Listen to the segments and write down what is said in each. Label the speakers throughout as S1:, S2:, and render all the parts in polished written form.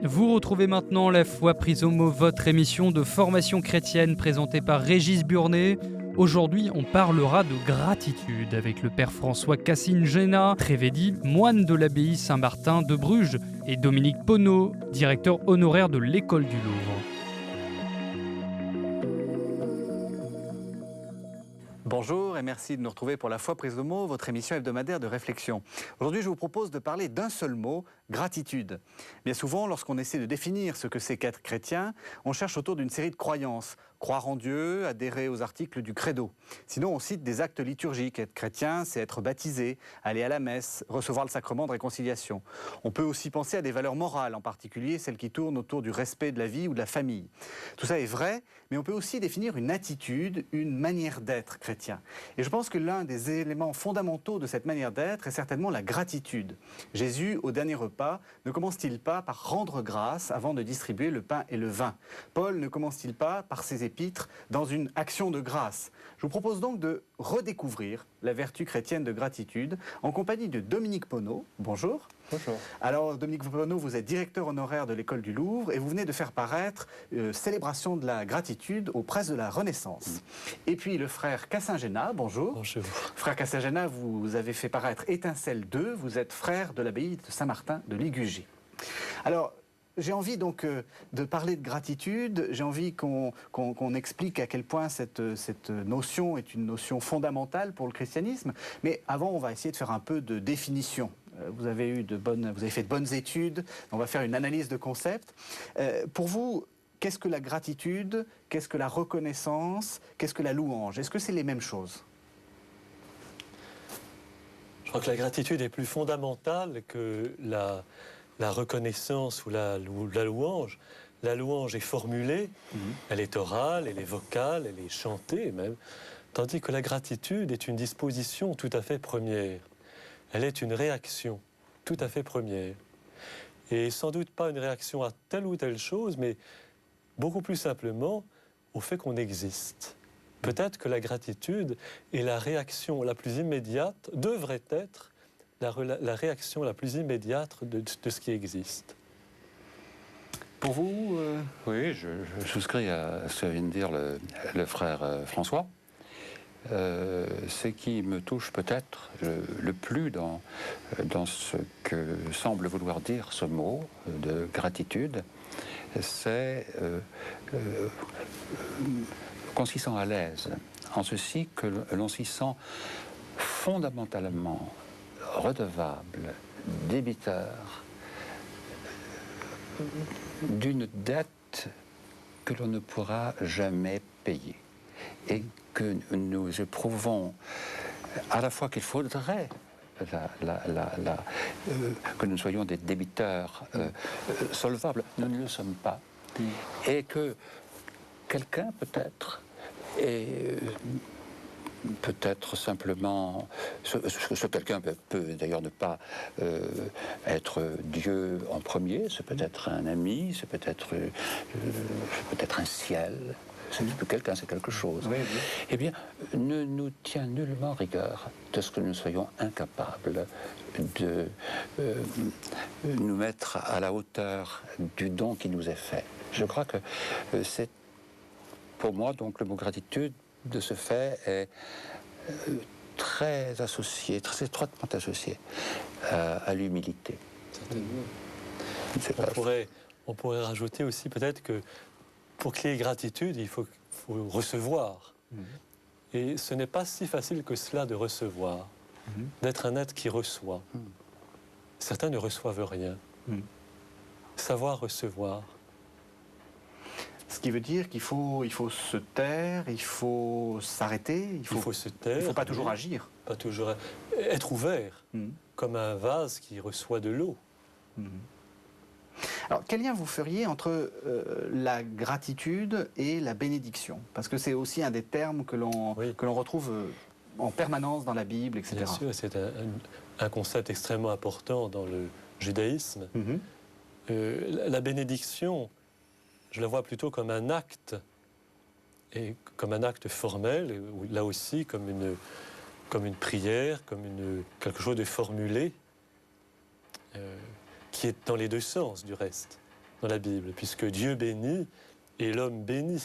S1: Vous retrouvez maintenant La Foi prise au mot, votre émission de formation chrétienne présentée par Régis Burnet. Aujourd'hui, on parlera de gratitude avec le père François Cassine-Géna, Trévédy, moine de l'abbaye Saint-Martin de Bruges, et Dominique Poneau, directeur honoraire de l'École du Louvre.
S2: Bonjour et merci de nous retrouver pour La Foi prise au mot, votre émission hebdomadaire de réflexion. Aujourd'hui, je vous propose de parler d'un seul mot, gratitude. Bien souvent, lorsqu'on essaie de définir ce que c'est qu'être chrétien, on cherche autour d'une série de croyances. Croire en Dieu, adhérer aux articles du credo. Sinon, on cite des actes liturgiques. Être chrétien, c'est être baptisé, aller à la messe, recevoir le sacrement de réconciliation. On peut aussi penser à des valeurs morales, en particulier celles qui tournent autour du respect de la vie ou de la famille. Tout ça est vrai, mais on peut aussi définir une attitude, une manière d'être chrétien. Et je pense que l'un des éléments fondamentaux de cette manière d'être est certainement la gratitude. Jésus, au dernier repas, ne commence-t-il pas par rendre grâce avant de distribuer le pain et le vin? Paul ne commence-t-il pas par ses épîtres dans une action de grâce? Je vous propose donc de redécouvrir la vertu chrétienne de gratitude en compagnie de Dominique Poneau. Bonjour.
S3: Bonjour.
S2: Alors Dominique Poneau, vous êtes directeur honoraire de l'École du Louvre et vous venez de faire paraître Célébration de la gratitude aux presses de la Renaissance. Et puis le frère Cassine-Géna, bonjour.
S3: Bonjour.
S2: Frère Cassine-Géna, vous avez fait paraître Étincelle 2, vous êtes frère de l'abbaye de Saint-Martin de Ligugé. Alors, j'ai envie donc de parler de gratitude, j'ai envie qu'on explique à quel point cette notion est une notion fondamentale pour le christianisme. Mais avant, on va essayer de faire un peu de définition. Vous avez fait de bonnes études, on va faire une analyse de concepts. Pour vous, qu'est-ce que la gratitude, qu'est-ce que la reconnaissance, qu'est-ce que la louange? Est-ce que c'est les mêmes choses?
S3: Je crois que la gratitude est plus fondamentale que la reconnaissance ou la louange. La louange est formulée, elle est orale, elle est vocale, elle est chantée même, tandis que la gratitude est une disposition tout à fait première. Elle est une réaction tout à fait première. Et sans doute pas une réaction à telle ou telle chose, mais beaucoup plus simplement au fait qu'on existe. Peut-être que la gratitude est la réaction la plus immédiate, devrait être la réaction la plus immédiate de ce qui existe.
S2: Pour vous
S4: Oui, je souscris à ce que vient de dire le frère François. Ce qui me touche peut-être le plus dans ce que semble vouloir dire ce mot de gratitude, c'est qu'on s'y sent à l'aise, en ceci que l'on s'y sent fondamentalement redevable, débiteur d'une dette que l'on ne pourra jamais payer. Et que nous éprouvons à la fois qu'il faudrait que nous soyons des débiteurs solvables, nous ne le sommes pas. Et que quelqu'un peut-être est peut-être simplement, ce quelqu'un peut d'ailleurs ne pas être Dieu en premier, c'est peut-être un ami, c'est peut-être un ciel, c'est plus quelqu'un, c'est quelque chose.
S2: Oui, oui.
S4: Eh bien, ne nous tient nullement rigueur de ce que nous soyons incapables de nous mettre à la hauteur du don qui nous est fait. Je crois que c'est, pour moi, donc le mot gratitude, de ce fait, est très associé, très étroitement associé à l'humilité.
S3: Certainement. On pourrait rajouter aussi peut-être que pour qu'il y ait gratitude, il faut recevoir. Et ce n'est pas si facile que cela de recevoir, d'être un être qui reçoit. Certains ne reçoivent rien. Savoir recevoir.
S2: Ce qui veut dire qu'il faut se taire, il faut s'arrêter, il faut
S3: se taire.
S2: Il ne faut pas toujours agir.
S3: Pas toujours être ouvert, comme un vase qui reçoit de l'eau.
S2: Alors, quel lien vous feriez entre la gratitude et la bénédiction? Parce que c'est aussi un des termes que l'on retrouve en permanence dans la Bible, etc.
S3: Bien sûr, c'est un concept extrêmement important dans le judaïsme. La bénédiction, je la vois plutôt comme un acte, et comme un acte formel, et là aussi comme une prière, comme quelque chose de formulé, qui est dans les deux sens du reste. dans la Bible, puisque Dieu bénit et l'homme bénit,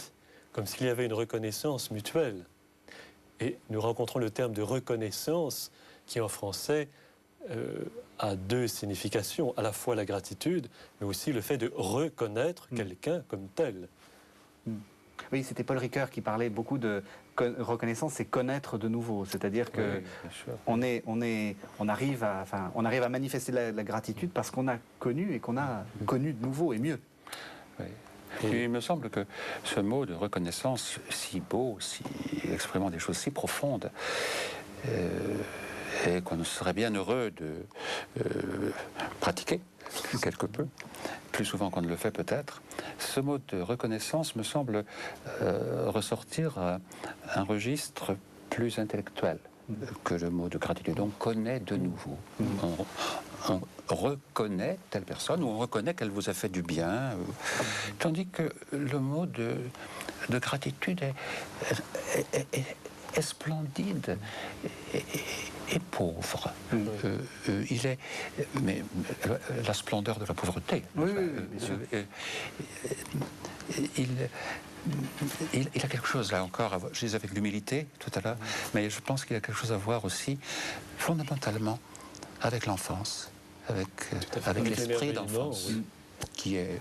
S3: comme s'il y avait une reconnaissance mutuelle. Et nous rencontrons le terme de reconnaissance qui, en français, a deux significations, à la fois la gratitude, mais aussi le fait de reconnaître quelqu'un comme tel.
S2: Oui, c'était Paul Ricoeur qui parlait beaucoup de reconnaissance, c'est connaître de nouveau. C'est-à-dire que on arrive à manifester la gratitude parce qu'on a connu et qu'on a connu de nouveau et mieux.
S4: Oui. Et il me semble que ce mot de reconnaissance si beau, si exprimant des choses si profondes, et qu'on serait bien heureux de pratiquer quelque peu, plus souvent qu'on ne le fait peut-être, ce mot de reconnaissance me semble ressortir à un registre plus intellectuel que le mot de gratitude. On connaît de nouveau. On reconnaît telle personne ou on reconnaît qu'elle vous a fait du bien. Tandis que le mot de gratitude est splendide et pauvre. Il est... Mais la splendeur de la pauvreté.
S2: Oui, bien sûr.
S4: Il a quelque chose là encore, je disais avec l'humilité tout à l'heure, mais je pense qu'il a quelque chose à voir aussi fondamentalement avec l'enfance, avec l'esprit d'enfance, qui est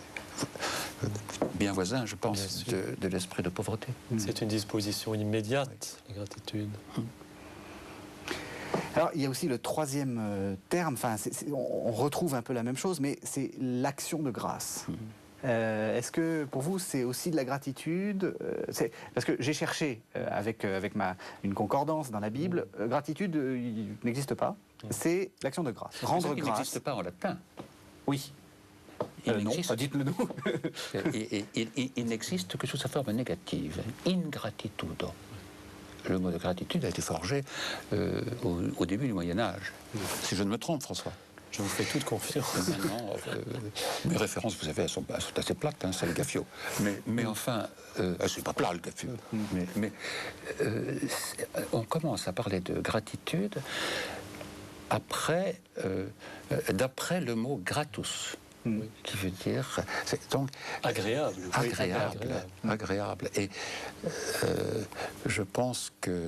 S4: bien voisin, je pense, de l'esprit de pauvreté.
S3: C'est une disposition immédiate, la gratitude.
S2: Alors, il y a aussi le troisième terme, on retrouve un peu la même chose, mais c'est l'action de grâce. Est-ce que pour vous c'est aussi de la gratitude parce que j'ai cherché avec une concordance dans la Bible, gratitude il n'existe pas, c'est l'action de grâce. Rendre grâce.
S4: Il n'existe pas en latin.
S2: Oui.
S4: Non,
S2: dites-le nous.
S4: il n'existe que sous sa forme négative, ingratitudo. Le mot de gratitude a été forgé au début du Moyen-Âge. Si je ne me trompe, François.
S3: Je vous fais toute confiance.
S4: Maintenant, mes références, vous savez, elles sont assez plates, c'est le gaffio. Mais enfin, c'est pas plat le gaffio. Mais on commence à parler de gratitude d'après le mot gratus. Qui veut dire donc agréable. Et je pense que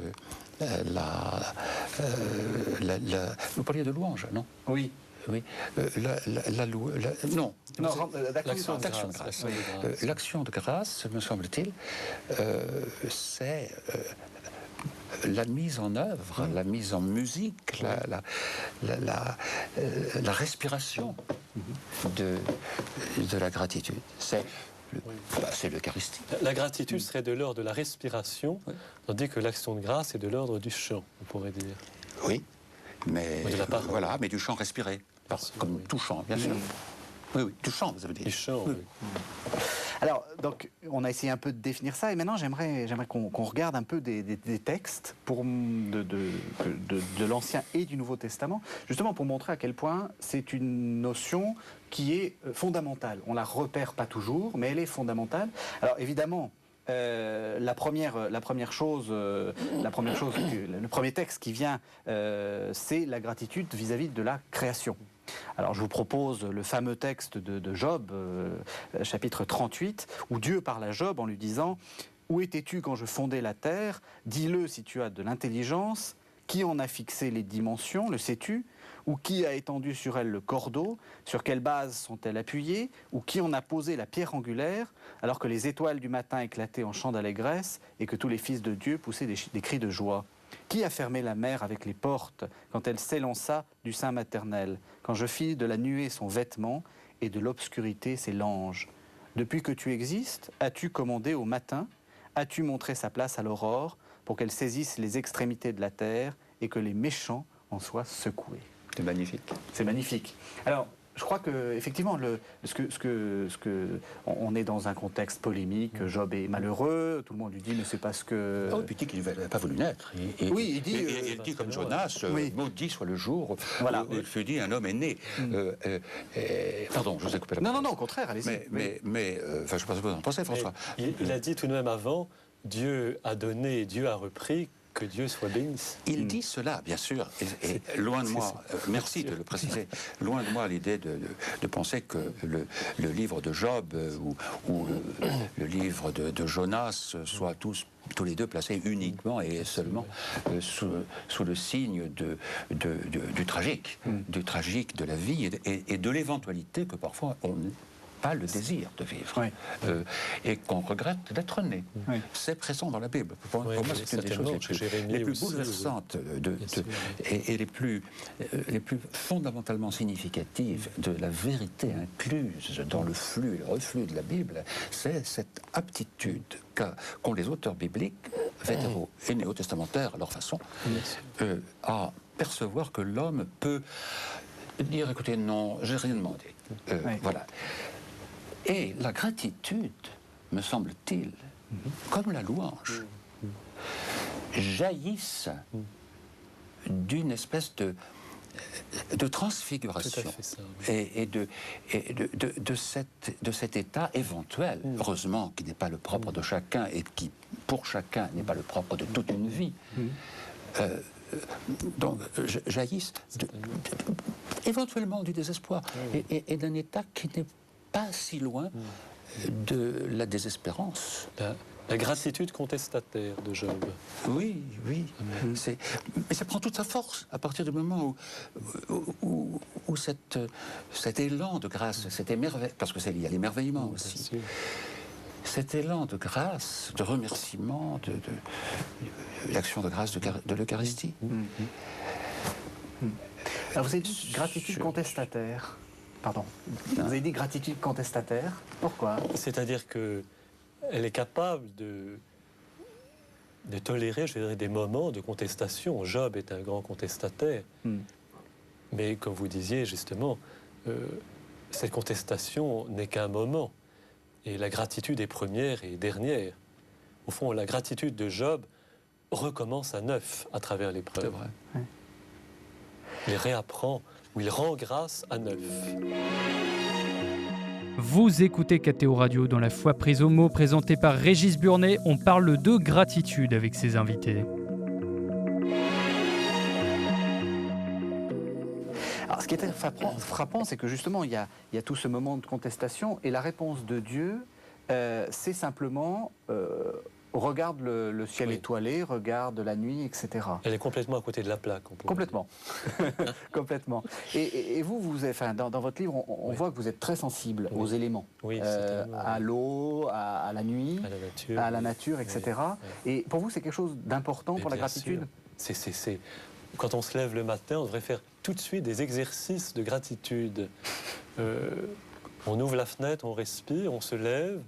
S4: vous parliez de louange, non?
S2: Oui.
S4: Oui. L'action de grâce. L'action de grâce, me semble-t-il, c'est la mise en œuvre, la mise en musique, la respiration de la gratitude. C'est l'Eucharistie.
S3: La gratitude serait de l'ordre de la respiration, tandis que l'action de grâce est de l'ordre du chant, on pourrait dire.
S4: Oui, mais mais du chant respiré, comme tout chant, bien sûr. Oui, tout chant, vous avez dit.
S3: Du chant, oui.
S2: Alors, donc, on a essayé un peu de définir ça, et maintenant j'aimerais qu'on regarde un peu des textes de l'Ancien et du Nouveau Testament, justement pour montrer à quel point c'est une notion qui est fondamentale. On la repère pas toujours, mais elle est fondamentale. Alors évidemment, le premier texte qui vient, c'est la gratitude vis-à-vis de la création. Alors je vous propose le fameux texte de Job, chapitre 38, où Dieu parle à Job en lui disant « Où étais-tu quand je fondais la terre? Dis-le si tu as de l'intelligence. Qui en a fixé les dimensions, le sais-tu? Ou qui a étendu sur elle le cordeau? Sur quelle base sont-elles appuyées? Ou qui en a posé la pierre angulaire, alors que les étoiles du matin éclataient en chants d'allégresse et que tous les fils de Dieu poussaient des cris de joie? Qui a fermé la mer avec les portes quand elle s'élança du sein maternel, quand je fis de la nuée son vêtement et de l'obscurité ses langes? Depuis que tu existes, as-tu commandé au matin? As-tu montré sa place à l'aurore pour qu'elle saisisse les extrémités de la terre et que les méchants en soient secoués?
S4: C'est magnifique.
S2: C'est magnifique. Alors, je crois que effectivement, on est dans un contexte polémique. Job est malheureux. Tout le monde lui dit, mais c'est parce que.
S4: Oh, et puis il dit qu'il n'avait pas voulu naître.
S2: Il dit
S4: comme Jonas, maudit soit le jour où il fut dit un homme est né. Pardon, je vous ai coupé la parole.
S2: Non, au contraire, allez-y.
S4: Mais je ne sais pas ce que vous en pensez, François.
S3: Il a dit tout de même avant, Dieu a donné et Dieu a repris Que Dieu soit béni.
S4: Il dit cela, bien sûr, et loin de moi, merci de le préciser, loin de moi l'idée de penser que le livre de Job ou le livre de Jonas soient tous les deux placés uniquement et seulement sous le signe du tragique, de la vie et de l'éventualité que parfois on n'a pas le désir de vivre et qu'on regrette d'être né.
S2: Oui.
S4: C'est présent dans la Bible. Pour moi, c'est une des choses les plus bouleversantes et les plus fondamentalement significatives de la vérité incluse dans le flux et le reflux de la Bible. C'est cette aptitude qu'ont les auteurs bibliques, vétéraux et néo-testamentaires à leur façon, à percevoir que l'homme peut dire, écoutez, non, j'ai rien demandé. Voilà. Et la gratitude, me semble-t-il, comme la louange, jaillissent d'une espèce de transfiguration et de cet état éventuel, heureusement, qui n'est pas le propre de chacun et qui, pour chacun, n'est pas le propre de toute une vie. Donc, jaillissent éventuellement du désespoir et d'un état qui n'est pas si loin de la désespérance.
S3: La gratitude contestataire de Job.
S4: Oui. Mais ça prend toute sa force à partir du moment où cet élan de grâce, cet émerveillement, parce que c'est lié à l'émerveillement aussi, cet élan de grâce, de remerciement, de l'action de grâce de l'Eucharistie.
S2: Alors vous avez dit gratitude contestataire. Pardon. Vous avez dit gratitude contestataire. Pourquoi?
S3: C'est-à-dire qu'elle est capable de tolérer, je dirais, des moments de contestation. Job est un grand contestataire. Mais comme vous disiez, justement, cette contestation n'est qu'un moment. Et la gratitude est première et dernière. Au fond, la gratitude de Job recommence à neuf à travers l'épreuve.
S4: C'est vrai.
S3: Il réapprend, ou il rend grâce à neuf.
S1: Vous écoutez KTO Radio dans la foi prise au mot, présenté par Régis Burnet. On parle de gratitude avec ses invités.
S2: Alors, ce qui est frappant, c'est que justement, il y a tout ce moment de contestation et la réponse de Dieu, c'est simplement regarde le ciel étoilé, regarde la nuit, etc.
S3: Elle est complètement à côté de la plaque.
S2: Complètement. Complètement. Et vous dans votre livre, on voit que vous êtes très sensible aux éléments, à l'eau, à la nuit, à la nature, etc. Et pour vous, c'est quelque chose d'important pour la gratitude?
S3: Quand on se lève le matin, on devrait faire tout de suite des exercices de gratitude. On ouvre la fenêtre, on respire, on se lève,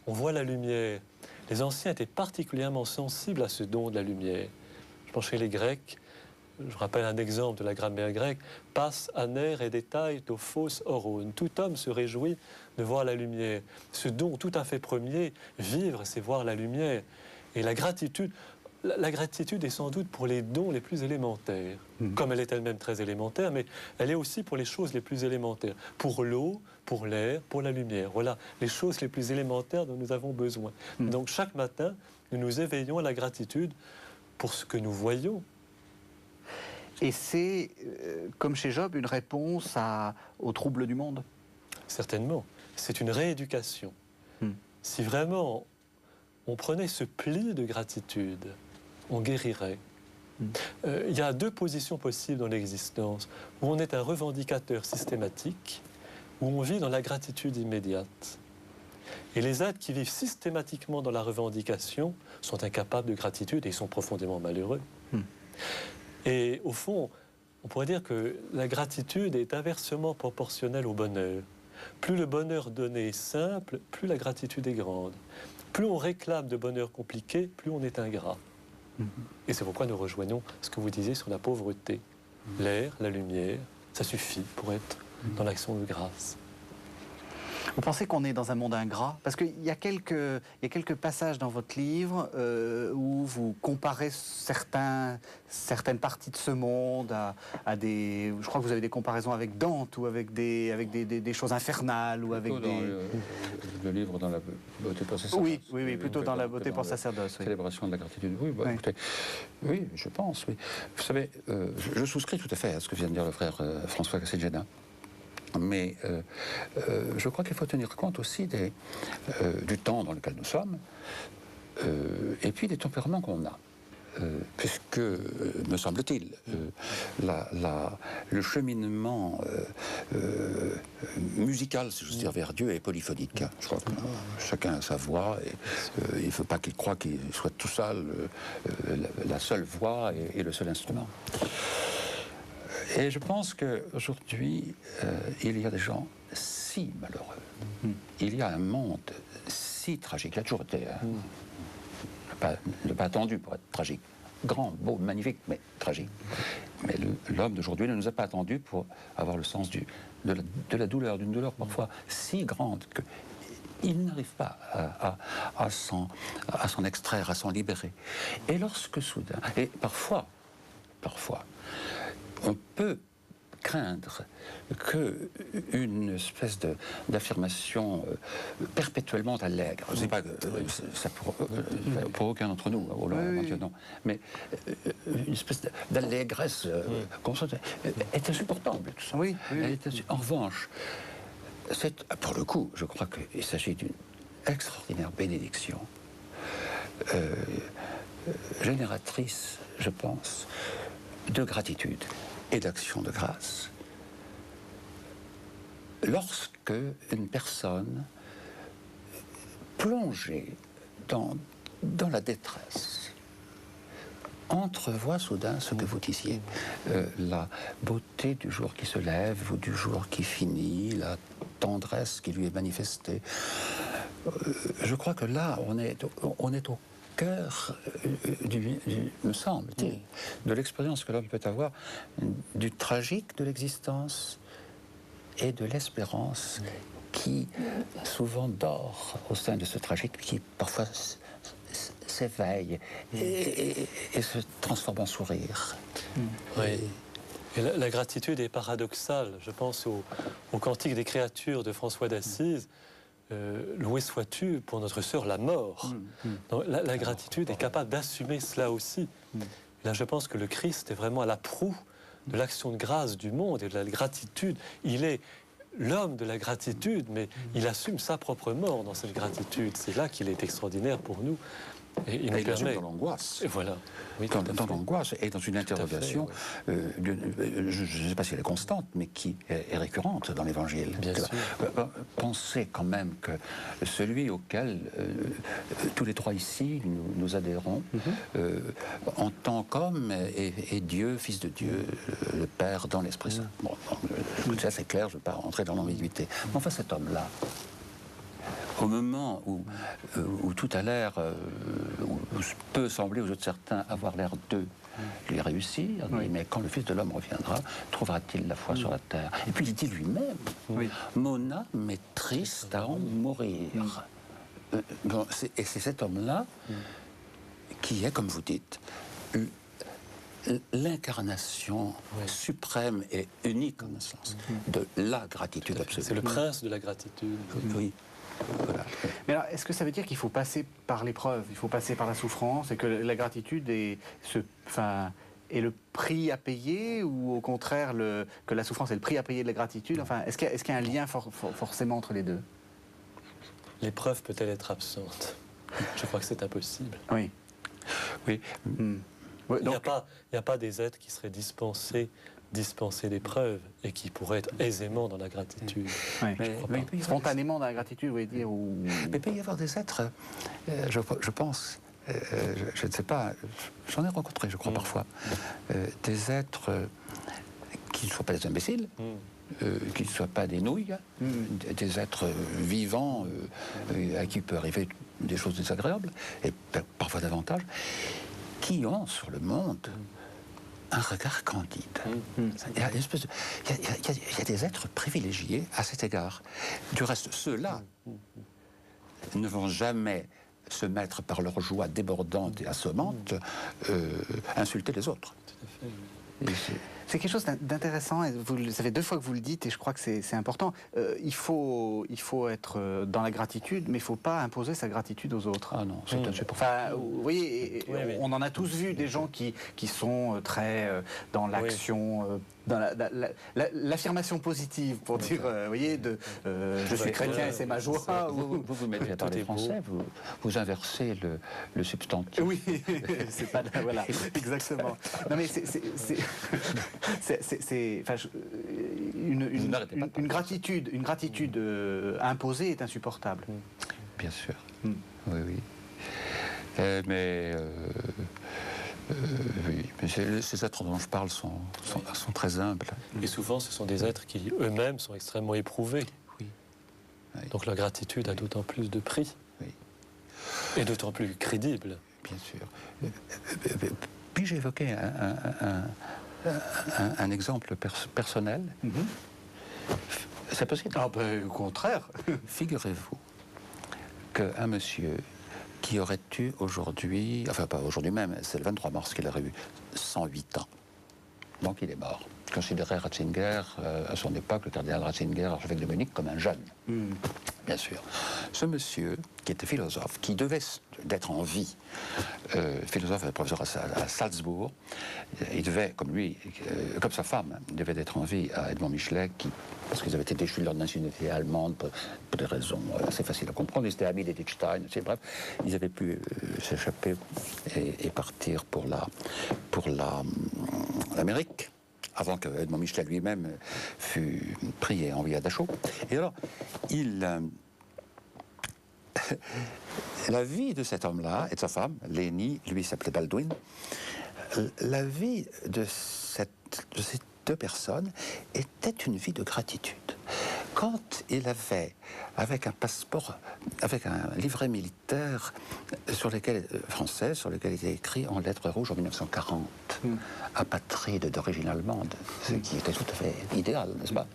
S3: on voit la lumière. Les anciens étaient particulièrement sensibles à ce don de la lumière. Je pense chez les Grecs, je rappelle un exemple de la grammaire grecque, « Pas aner et détail to phos oron ». Tout homme se réjouit de voir la lumière. Ce don tout à fait premier, vivre, c'est voir la lumière. Et la gratitude est sans doute pour les dons les plus élémentaires, comme elle est elle-même très élémentaire, mais elle est aussi pour les choses les plus élémentaires, pour l'eau, pour l'air, pour la lumière. Voilà les choses les plus élémentaires dont nous avons besoin. Donc chaque matin, nous nous éveillons à la gratitude pour ce que nous voyons.
S2: Et c'est, comme chez Job, une réponse aux troubles du monde? Certainement.
S3: C'est une rééducation. Si vraiment on prenait ce pli de gratitude, on guérirait. Il y a deux positions possibles dans l'existence, où on est un revendicateur systématique, où on vit dans la gratitude immédiate. Et les êtres qui vivent systématiquement dans la revendication sont incapables de gratitude et ils sont profondément malheureux. Et au fond, on pourrait dire que la gratitude est inversement proportionnelle au bonheur. Plus le bonheur donné est simple, plus la gratitude est grande. Plus on réclame de bonheur compliqué, plus on est ingrat. Et c'est pourquoi nous rejoignons ce que vous disiez sur la pauvreté. L'air, la lumière, ça suffit pour être dans l'action de grâce.
S2: Vous pensez qu'on est dans un monde ingrat? Parce qu'il y a quelques passages dans votre livre où vous comparez certaines parties de ce monde à des... Je crois que vous avez des comparaisons avec Dante ou avec des choses infernales ou avec des...
S4: Le livre dans la beauté pour sacerdoce.
S2: Oui, plutôt dans la beauté pour sacerdoce. Oui.
S4: Célébration de la gratitude. Oui, bah, écoutez, oui, je pense. Oui. Vous savez, je souscris tout à fait à ce que vient de dire le frère François Cassel-Génin. Mais je crois qu'il faut tenir compte aussi du temps dans lequel nous sommes et puis des tempéraments qu'on a. Puisque, me semble-t-il, le cheminement musical, si je veux dire, vers Dieu est polyphonique. Je crois que chacun a sa voix et il ne faut pas qu'il croie qu'il soit tout seul la seule voix et le seul instrument. Et je pense qu'aujourd'hui, il y a des gens si malheureux. Il y a un monde si tragique. Il a toujours été... pas attendu pour être tragique. Grand, beau, magnifique, mais tragique. Mais l'homme d'aujourd'hui ne nous a pas attendus pour avoir le sens de la douleur, d'une douleur parfois si grande qu'il n'arrive pas à s'en extraire, à s'en libérer. Et lorsque soudain, et parfois, on peut craindre qu'une espèce d'affirmation perpétuellement allègre, je ne sais pas, ça pour aucun d'entre nous, non, mais une espèce d'allégresse constante est insupportable, tout ça.
S2: Oui.
S4: En revanche, pour le coup, je crois qu'il s'agit d'une extraordinaire bénédiction, génératrice, je pense, de gratitude et d'action de grâce. Lorsque une personne plongée dans la détresse entrevoit soudain ce que vous disiez, la beauté du jour qui se lève ou du jour qui finit, la tendresse qui lui est manifestée. Je crois que là, on est au cœur, me semble-t-il, de l'expérience que l'homme peut avoir du tragique de l'existence et de l'espérance qui souvent dort au sein de ce tragique, qui parfois s'éveille et se transforme en sourire.
S3: Oui. Et la gratitude est paradoxale. Je pense au Cantique des créatures de François d'Assise. Loué sois-tu pour notre sœur la mort. Donc, la gratitude est capable d'assumer cela aussi. Là, je pense que le Christ est vraiment à la proue de l'action de grâce du monde et de la gratitude. Il est l'homme de la gratitude, mais il assume sa propre mort dans cette gratitude. C'est là qu'il est extraordinaire pour nous. Et il nous permet...
S4: dans l'angoisse.
S3: Et voilà. Oui,
S4: dans l'angoisse et dans une interrogation, je ne sais pas si elle est constante, mais qui est récurrente dans l'Évangile.
S3: Bien sûr.
S4: Pensez quand même que celui auquel tous les trois ici nous adhérons, en tant qu'homme, est Dieu, Fils de Dieu, le Père dans l'Esprit Saint. Bon, ça c'est clair, je ne veux pas rentrer dans l'ambiguïté. Mais enfin, cet homme-là, au moment où tout a l'air, où peut sembler aux yeux de certains avoir l'air de lui réussir, mais quand le Fils de l'homme reviendra, trouvera-t-il la foi sur la terre? Et puis il dit lui-même, mon âme est triste à en mourir. Et c'est cet homme-là qui est, comme vous dites, l'incarnation suprême et unique, en un sens, de la gratitude absolue.
S3: C'est le prince de la gratitude.
S4: Oui. Voilà.
S2: Mais alors, est-ce que ça veut dire qu'il faut passer par l'épreuve, il faut passer par la souffrance, et que la gratitude est le prix à payer, ou au contraire que la souffrance est le prix à payer de la gratitude? Enfin, est-ce qu'il y a un lien forcément entre les deux?
S3: L'épreuve peut-elle être absente? Je crois que c'est impossible.
S2: Oui.
S3: Il n'y a pas des êtres qui seraient dispensés d'épreuves et qui pourraient être aisément dans la gratitude.
S2: Mais spontanément dans la gratitude, vous voulez dire
S4: Mais il peut y avoir des êtres, je pense, je ne sais pas, j'en ai rencontré, je crois, parfois, des êtres qui ne soient pas des imbéciles, qui ne soient pas des nouilles, des êtres vivants à qui peut arriver des choses désagréables, et parfois davantage, qui ont sur le monde un regard candide. Il y a une espèce de- il y a des êtres privilégiés à cet égard. Du reste, ceux-là ne vont jamais se mettre par leur joie débordante et assommante, insulter les autres. Et
S2: C'est quelque chose d'intéressant, et ça fait 2 fois que vous le dites, et je crois que c'est important. Il faut être dans la gratitude, mais il ne faut pas imposer sa gratitude aux autres.
S4: Ah non, c'est insupportable.
S2: Enfin, vous voyez,
S3: Oui.
S2: on en a tous vu des gens qui sont très dans l'action, dans l'affirmation positive, pour dire, vous voyez, je suis chrétien et c'est ma joie.
S4: Vous mettez à parler
S3: Tout est beau.
S4: français, vous inversez le substantif.
S2: Oui, c'est pas voilà, exactement. Non mais
S4: Vous n'arrêtez pas de
S2: une gratitude imposée est insupportable.
S4: Bien sûr.
S2: Mm.
S4: Oui. Oui, mais ces êtres dont je parle sont très humbles.
S3: Et souvent, ce sont des êtres qui eux-mêmes sont extrêmement éprouvés.
S4: Oui. Oui.
S3: Donc leur gratitude a d'autant plus de prix.
S4: Oui.
S3: Et d'autant plus crédible.
S4: Bien sûr. Puis-je évoquer un exemple personnel? C'est possible?
S2: Ah ben, au contraire.
S4: Figurez-vous qu'un monsieur qui aurait eu aujourd'hui, enfin pas aujourd'hui même, c'est le 23 mars qu'il aurait eu 108 ans. Donc il est mort. Considérait Ratzinger, à son époque, le cardinal Ratzinger, archevêque de Munich, comme un jeune. Bien sûr. Ce monsieur, qui était philosophe, qui devait d'être en vie, philosophe et professeur à Salzbourg, il devait, comme lui, comme sa femme, il devait d'être en vie à Edmond Michelet, parce qu'ils avaient été déchus de leur nationalité allemande pour des raisons assez faciles à comprendre. Ils étaient amis des Stein, bref, ils avaient pu s'échapper et partir pour l'Amérique, avant que Edmond Michelet lui-même fût pris et envoyé à Dachau. Et alors, la vie de cet homme-là et de sa femme, Lénie, lui s'appelait Baldwin, la vie de ces 2 personnes était une vie de gratitude. Quand il avait, avec un passeport, avec un livret militaire français, sur lequel il était écrit en lettres rouges en 1940, apatride d'origine allemande, ce qui était tout à fait idéal, n'est-ce pas?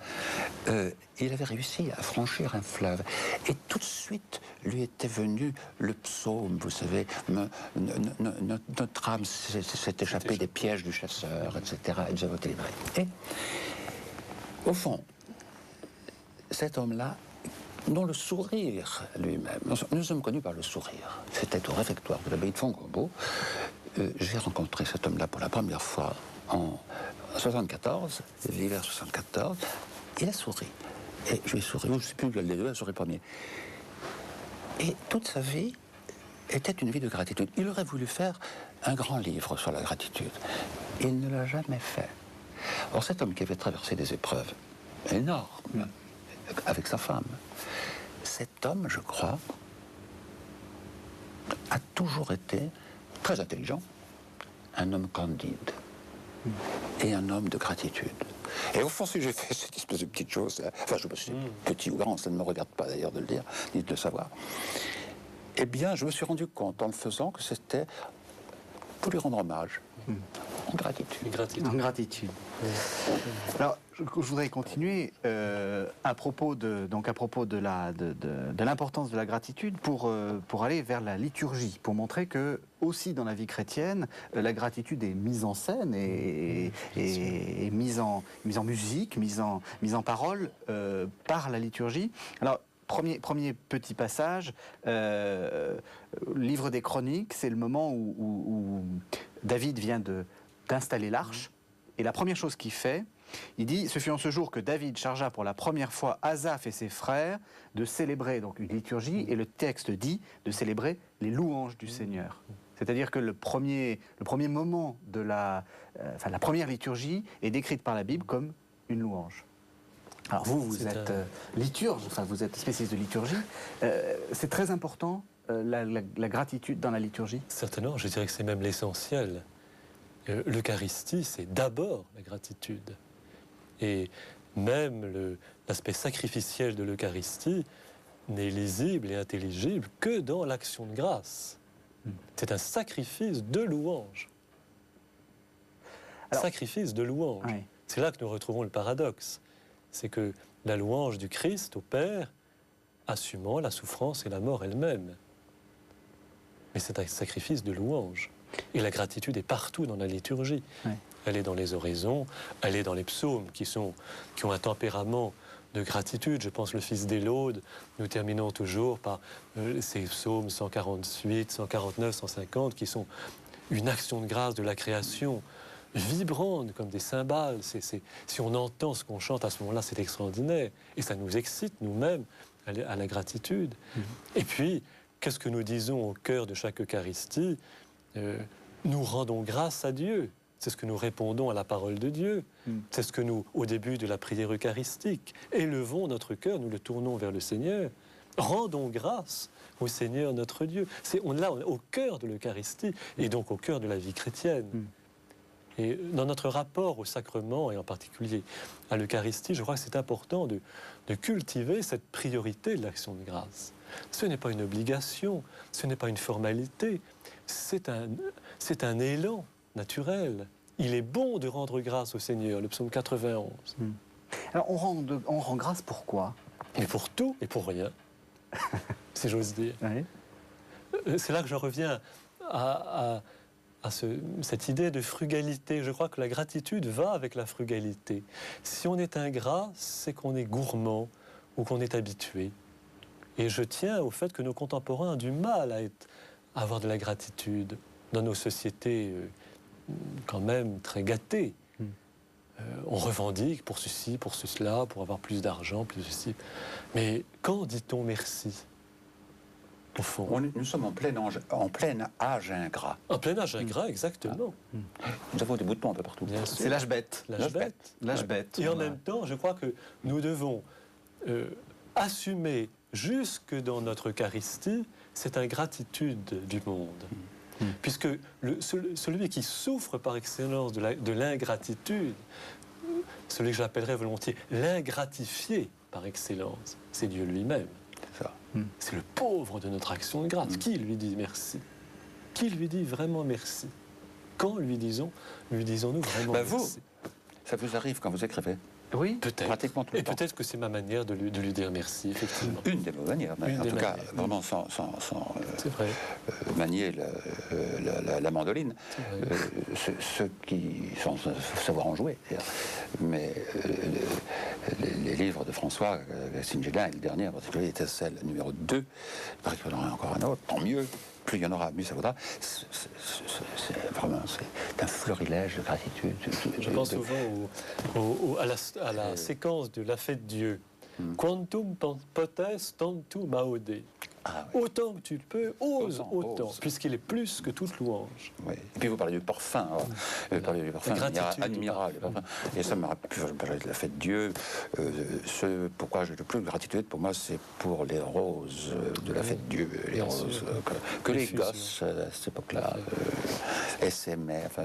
S4: Il avait réussi à franchir un fleuve. Et tout de suite, lui était venu le psaume, vous savez, notre âme s'est échappée des pièges du chasseur, etc. Et nous avons été livrés. Et, au fond, cet homme-là, dont le sourire lui-même, nous sommes connus par le sourire. C'était au réfectoire de l'abbaye de Fontgombault. J'ai rencontré cet homme-là pour la première fois en 74, l'hiver 74. Il a souri. Et je lui ai souri, je ne sais plus lequel des deux a souri premier. Et toute sa vie était une vie de gratitude. Il aurait voulu faire un grand livre sur la gratitude. Il ne l'a jamais fait. Or, cet homme qui avait traversé des épreuves énormes, avec sa femme, cet homme, je crois, a toujours été très intelligent, un homme candide et un homme de gratitude. Et au fond, si j'ai fait cette espèce de petite chose, enfin, je me suis petit ou grand, ça ne me regarde pas d'ailleurs de le dire, ni de le savoir, eh bien, je me suis rendu compte en le faisant que c'était pour lui rendre hommage, en gratitude.
S2: En gratitude. Alors, je voudrais continuer à propos de l'importance de la gratitude pour aller vers la liturgie, pour montrer que aussi dans la vie chrétienne, la gratitude est mise en scène et mise en musique, mise en parole par la liturgie. Alors, Premier petit passage, livre des Chroniques, c'est le moment où David vient d'installer l'arche. Et la première chose qu'il fait, il dit, ce fut en ce jour que David chargea pour la première fois Asaph et ses frères de célébrer donc une liturgie, et le texte dit de célébrer les louanges du Seigneur. C'est-à-dire que le premier moment de la première liturgie est décrite par la Bible comme une louange. Alors vous êtes liturge, enfin vous êtes spécialiste de liturgie. C'est très important la gratitude dans la liturgie.
S3: Certainement, je dirais que c'est même l'essentiel. L'Eucharistie, c'est d'abord la gratitude. Et même l'aspect sacrificiel de l'Eucharistie n'est lisible et intelligible que dans l'action de grâce. C'est un sacrifice de louange. sacrifice de louange.
S2: Oui.
S3: C'est là que nous retrouvons le paradoxe. C'est que la louange du Christ au Père, assumant la souffrance et la mort elle-même. Mais c'est un sacrifice de louange. Et la gratitude est partout dans la liturgie.
S2: Oui.
S3: Elle est dans les oraisons, elle est dans les psaumes qui ont un tempérament de gratitude. Je pense le Fils des Laudes. Nous terminons toujours par ces psaumes 148, 149, 150 qui sont une action de grâce de la création vibrante comme des cymbales. Si on entend ce qu'on chante à ce moment-là, c'est extraordinaire. Et ça nous excite nous-mêmes à la gratitude. Et puis, qu'est-ce que nous disons au cœur de chaque Eucharistie ? Nous rendons grâce à Dieu. C'est ce que nous répondons à la parole de Dieu. C'est ce que nous, au début de la prière eucharistique, élevons notre cœur, nous le tournons vers le Seigneur. Rendons grâce au Seigneur notre Dieu. On est au cœur de l'Eucharistie et donc au cœur de la vie chrétienne. Et dans notre rapport au sacrement, et en particulier à l'Eucharistie, je crois que c'est important de cultiver cette priorité de l'action de grâce. Ce n'est pas une obligation, ce n'est pas une formalité, c'est un élan naturel. Il est bon de rendre grâce au Seigneur, le psaume 91.
S2: Alors on rend grâce pourquoi?
S3: Mais pour tout et pour rien, si j'ose dire.
S2: Oui.
S3: C'est là que je reviens à cette idée de frugalité. Je crois que la gratitude va avec la frugalité. Si on est ingrat, c'est qu'on est gourmand ou qu'on est habitué. Et je tiens au fait que nos contemporains ont du mal à avoir de la gratitude dans nos sociétés quand même très gâtées. On revendique pour ceci, pour cela, pour avoir plus d'argent, plus ceci. Mais quand dit-on merci ? Au fond.
S4: Nous sommes en plein âge ingrat.
S3: En plein âge ingrat, exactement.
S4: Nous avons des boutons un peu partout.
S3: Bien sûr.
S2: C'est l'âge bête.
S3: L'âge bête.
S2: L'âge bête.
S3: Et en même temps, je crois que nous devons assumer jusque dans notre Eucharistie cette ingratitude du monde. Puisque celui qui souffre par excellence de l'ingratitude, celui que j'appellerais volontiers l'ingratifié par excellence, c'est Dieu lui-même.
S4: C'est ça.
S3: C'est le pauvre de notre action de grâce. Qui lui dit merci? Qui lui dit vraiment merci? Quand lui disons-nous vraiment merci?
S4: Ça vous arrive quand vous écrivez?
S2: Oui.
S3: Peut-être.
S4: Pratiquement tout le temps.
S3: Et peut-être que c'est ma manière de lui dire merci, effectivement.
S4: Une des manières, mais en tout cas, vraiment sans
S3: C'est vrai.
S4: manier la mandoline. Ceux qui, sans savoir en jouer, d'ailleurs. Mais les livres de François Cassine-Génin, le dernier en particulier, Étincelle numéro 2, il paraît qu'il y en aura encore un autre, tant mieux. Plus il y en aura, mieux ça vaudra. C'est un florilège de gratitude.
S3: Je pense souvent à la séquence de la fête Dieu. Quantum potes tantum aude.
S4: Ah, oui.
S3: Autant que tu le peux, ose autant,
S4: ose.
S3: puisqu'il est plus que toute louange.
S4: Oui. Et puis vous parlez du parfum. Vous parlez du parfum admirable. Et ça me rappelle, je parlais de la fête Dieu. Pourquoi j'ai le plus de gratitude, pour moi, c'est pour les roses de la fête Dieu. Les roses que les gosses, à cette époque-là, SMR, enfin,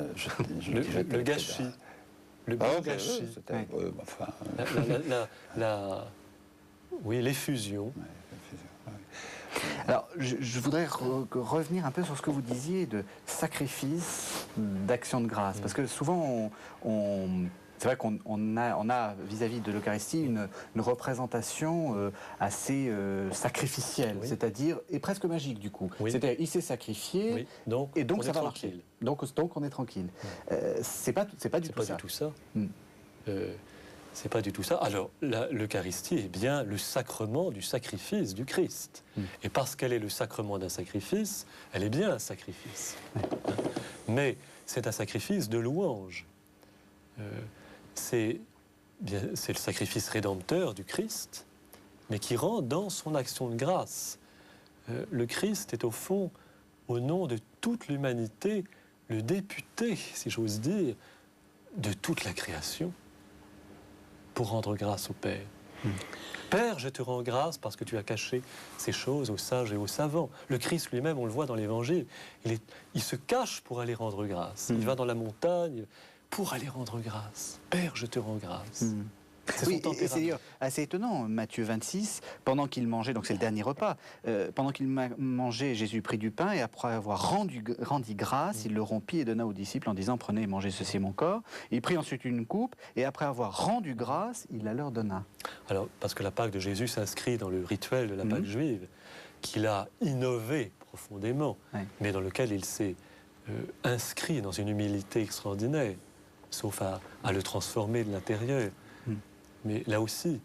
S3: le gâchis. Le beau gâchis. Oui, l'effusion.
S2: Alors, je voudrais revenir un peu sur ce que vous disiez de sacrifice, d'action de grâce. Parce que souvent, c'est vrai qu'on a vis-à-vis de l'Eucharistie une représentation assez sacrificielle, c'est-à-dire, et presque magique du coup.
S3: Oui.
S2: C'est-à-dire, il s'est sacrifié, et donc ça va marcher. Donc on est tranquille. C'est pas du tout ça.
S3: C'est pas du tout ça. Alors, l'Eucharistie est bien le sacrement du sacrifice du Christ. Et parce qu'elle est le sacrement d'un sacrifice, elle est bien un sacrifice. Mais c'est un sacrifice de louange. C'est le sacrifice rédempteur du Christ, mais qui rend dans son action de grâce. Le Christ est au fond, au nom de toute l'humanité, le député, si j'ose dire, de toute la création, pour rendre grâce au Père. Père, je te rends grâce parce que tu as caché ces choses aux sages et aux savants. Le Christ lui-même, on le voit dans l'Évangile, il se cache pour aller rendre grâce. Il va dans la montagne pour aller rendre grâce. Père, je te rends grâce.
S2: Oui, et c'est d'ailleurs assez étonnant, Matthieu 26, pendant qu'il mangeait, donc c'est le dernier repas, pendant qu'il mangeait, Jésus prit du pain et après avoir rendit grâce, il le rompit et donna aux disciples en disant « Prenez et mangez, ceci est mon corps ». Il prit ensuite une coupe et après avoir rendu grâce, il la leur donna.
S3: Alors, parce que la Pâque de Jésus s'inscrit dans le rituel de la Pâque juive, qu'il a innové profondément, mais dans lequel il s'est inscrit dans une humilité extraordinaire, sauf à le transformer de l'intérieur. Mais là aussi,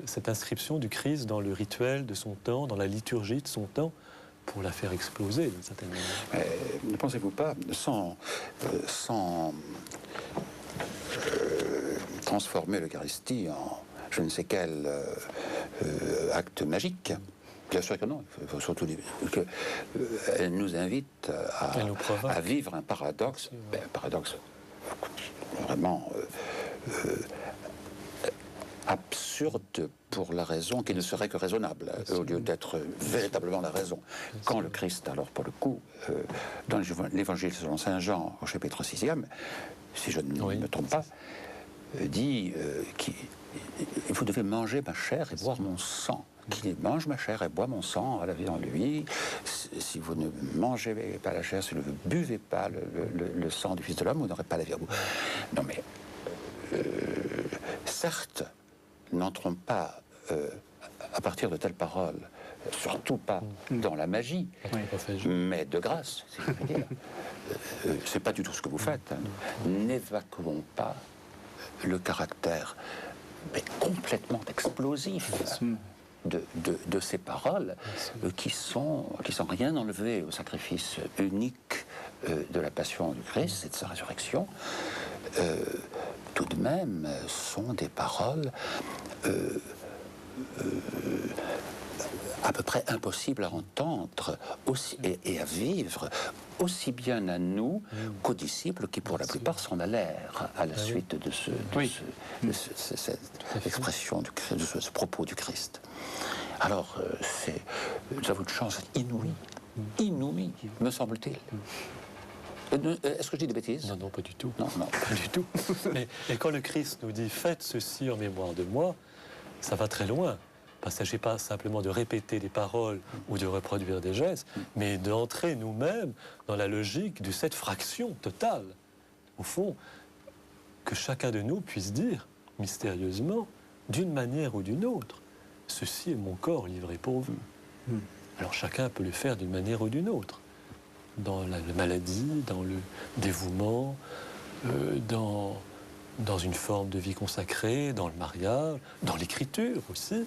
S3: cette inscription du Christ dans le rituel de son temps, dans la liturgie de son temps, pour la faire exploser d'une certaine manière.
S4: Ne pensez-vous pas, sans transformer l'Eucharistie en je ne sais quel acte magique? Bien sûr que non. Il faut surtout qu'elle nous invite à vivre un paradoxe, un paradoxe vraiment absurde pour la raison qui ne serait que raisonnable, au lieu d'être véritablement la raison. Quand le Christ, alors pour le coup, dans l'Évangile selon Saint Jean, au chapitre 6e, si je ne me trompe pas, dit vous devez manger ma chair et boire mon sang. Qui mange ma chair et boit mon sang a la vie en lui. Si vous ne mangez pas la chair, si vous ne buvez pas le sang du Fils de l'homme, vous n'aurez pas la vie en vous. Non mais, certes, n'entrons pas à partir de telles paroles, surtout pas dans la magie, mais de grâce, si je veux dire. C'est pas du tout ce que vous faites. N'évacuons pas le caractère mais complètement explosif de ces paroles qui sont rien enlevées au sacrifice unique de la passion du Christ et de sa résurrection. Tout de même sont des paroles à peu près impossibles à entendre aussi, et à vivre aussi bien à nous qu'aux disciples qui pour la plupart s'en allèrent à la suite de cette expression de ce propos du Christ. Alors nous avons une chance inouïe, me semble-t-il. Est-ce que je dis des bêtises?
S3: Non, pas du tout.
S4: Non,
S3: pas du tout. Et quand le Christ nous dit « Faites ceci en mémoire de moi », ça va très loin. Il ne s'agit pas simplement de répéter des paroles ou de reproduire des gestes, mais d'entrer nous-mêmes dans la logique de cette fraction totale. Au fond, que chacun de nous puisse dire, mystérieusement, d'une manière ou d'une autre, « Ceci est mon corps livré pour vous ». Alors chacun peut le faire d'une manière ou d'une autre. Dans la maladie, dans le dévouement, dans une forme de vie consacrée, dans le mariage, dans l'écriture aussi.